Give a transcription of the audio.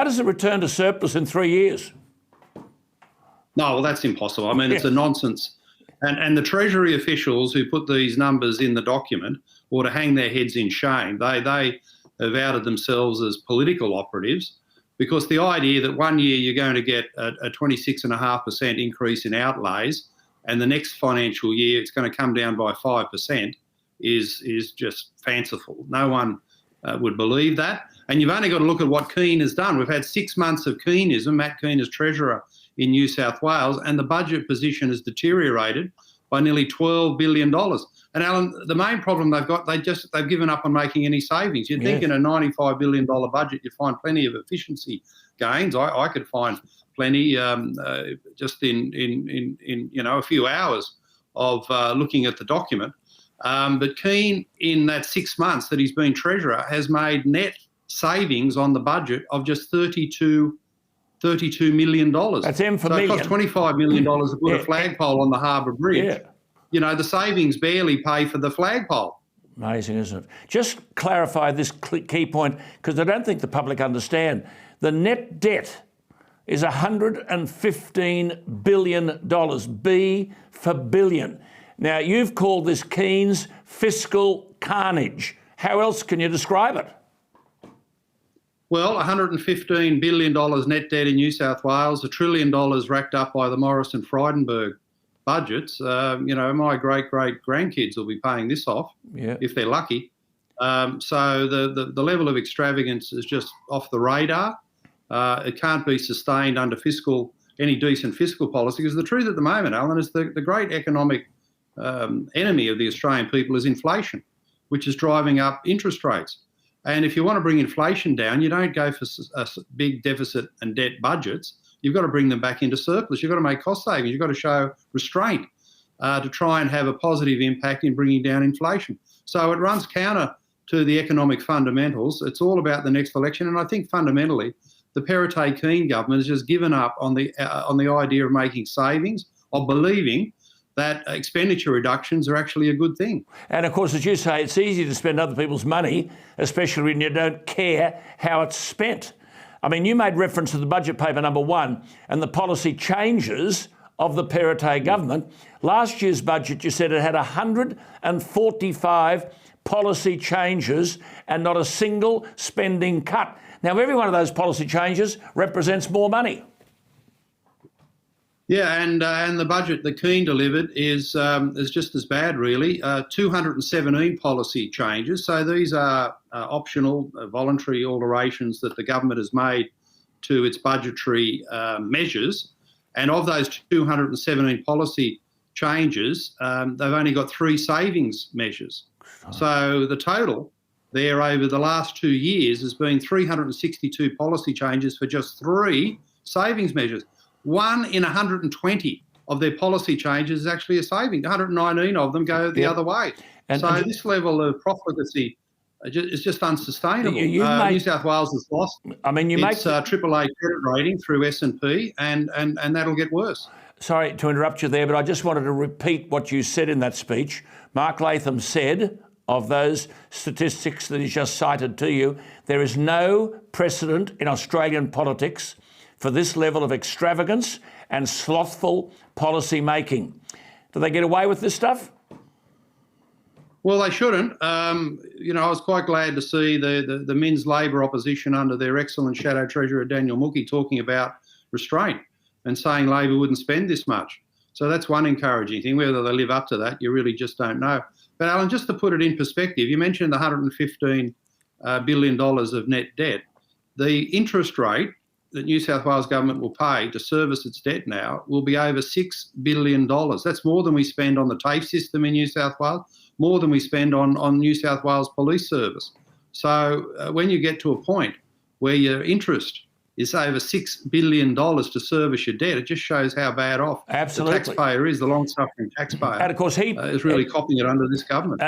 How does it return to surplus in 3 years? No, well, that's impossible. I mean, it's a nonsense. And the Treasury officials who put these numbers in the document ought to hang their heads in shame. They have outed themselves as political operatives, because the idea that 1 year you're going to get a 26.5% increase in outlays and the next financial year it's going to come down by 5% is just fanciful. No one would believe that. And you've only got to look at what Kean has done. We've had 6 months of Keanism, Matt Kean as Treasurer in New South Wales, and the budget position has deteriorated by nearly $12 billion. And Alan, the main problem they've got, they've given up on making any savings. You'd think in a $95 billion budget you'd find plenty of efficiency gains. I could find plenty just in a few hours of looking at the document. But Kean, in that 6 months that he's been Treasurer, has made net savings on the budget of just $32 million. That's M for so million. It cost $25 million to put a flagpole on the Harbour Bridge. Yeah. You know, the savings barely pay for the flagpole. Amazing, isn't it? Just clarify this key point, because I don't think the public understand. The net debt is $115 billion, B for billion. Now, you've called this Kean's fiscal carnage. How else can you describe it? Well, $115 billion net debt in New South Wales, $1 trillion racked up by the Morrison-Frydenberg budgets. My great-great-grandkids will be paying this off if they're lucky. So the level of extravagance is just off the radar. It can't be sustained under any decent fiscal policy, because the truth at the moment, Alan, is the great economic enemy of the Australian people is inflation, which is driving up interest rates. And if you want to bring inflation down, you don't go for big deficit and debt budgets. You've got to bring them back into surplus. You've got to make cost savings. You've got to show restraint to try and have a positive impact in bringing down inflation. So it runs counter to the economic fundamentals. It's all about the next election. And I think fundamentally, the Perrottet-Kean government has just given up on the idea of making savings, of believing that expenditure reductions are actually a good thing. And of course, as you say, it's easy to spend other people's money, especially when you don't care how it's spent. I mean, you made reference to the budget paper number 1 and the policy changes of the Perrottet government. Last year's budget, you said it had 145 policy changes and not a single spending cut. Now, every one of those policy changes represents more money. Yeah, and the budget that Kean delivered is just as bad, really. 217 policy changes. So these are optional, voluntary alterations that the government has made to its budgetary measures. And of those 217 policy changes, they've only got 3 savings measures. So the total there over the last 2 years has been 362 policy changes for just 3 savings measures. 1 in 120 of their policy changes is actually a saving. 119 of them go the other way. And this level of profligacy is just unsustainable. New South Wales has lost its AAA credit rating through S&P, and that'll get worse. Sorry to interrupt you there, but I just wanted to repeat what you said in that speech. Mark Latham said, of those statistics that he's just cited to you, there is no precedent in Australian politics for this level of extravagance and slothful policy making. Do they get away with this stuff? Well, they shouldn't. I was quite glad to see the Men's Labor opposition under their excellent Shadow Treasurer Daniel Mookie talking about restraint and saying Labor wouldn't spend this much. So that's one encouraging thing. Whether they live up to that, you really just don't know. But Alan, just to put it in perspective, you mentioned the $115 billion of net debt. The interest rate that New South Wales government will pay to service its debt now will be over $6 billion. That's more than we spend on the TAFE system in New South Wales, more than we spend on New South Wales Police Service. So when you get to a point where your interest is over $6 billion to service your debt, it just shows how bad off the taxpayer is, the long-suffering taxpayer. And of course, is really copying it under this government.